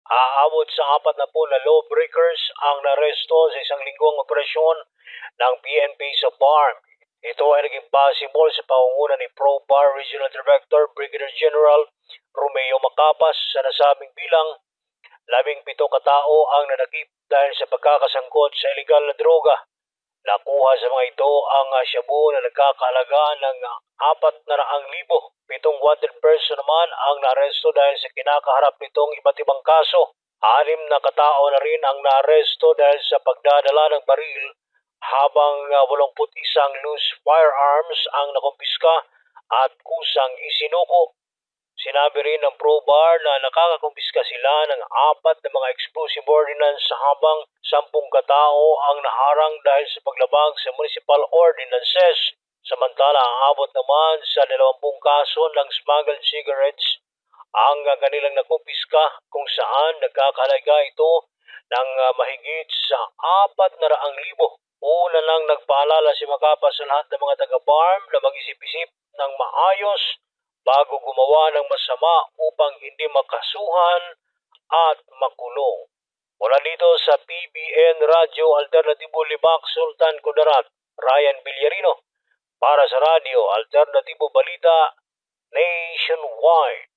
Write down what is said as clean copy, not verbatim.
Aabot sa 40 na lawbreakers ang naresto sa isang linggong operasyon ng PNP sa BARM. Ito ay naging possible sa pangunguna ni ProBAR Regional Director Brigadier General Romeo Macapas sa nasabing bilang 17 katao ang nadakip dahil sa pagkakasangkot sa ilegal na droga. Nakuha sa mga ito ang shabu na nagkakahalaga ng 400,000. 7 wanted person naman ang naaresto dahil sa kinakaharap nitong iba't ibang kaso. 6 na katao na rin ang naaresto dahil sa pagdadala ng baril habang 81 loose firearms ang nakumpiska at kusang isinuko. Sinabi rin ng ProBAR na nakakakumpiska sila ng 4 na mga explosive ordinance habang 10 katao ang naharang dahil sa paglabag sa municipal ordinances. Samantala, aabot naman sa 20 kaso ng smuggled cigarettes ang kanilang nakumpiska kung saan nagkakahalaga ito ng mahigit sa 400,000. Una lang nagpaalala si Macapas sa lahat ng mga taga-BARM na mag-isip-isip ng maayos bago gumawa ng masama upang hindi makasuhan at makulong. Mula dito sa PBN Radio Alternatibo Libak, Sultan Kudarat, Ryan Villarino para sa Radio Alternatibo Balita Nationwide.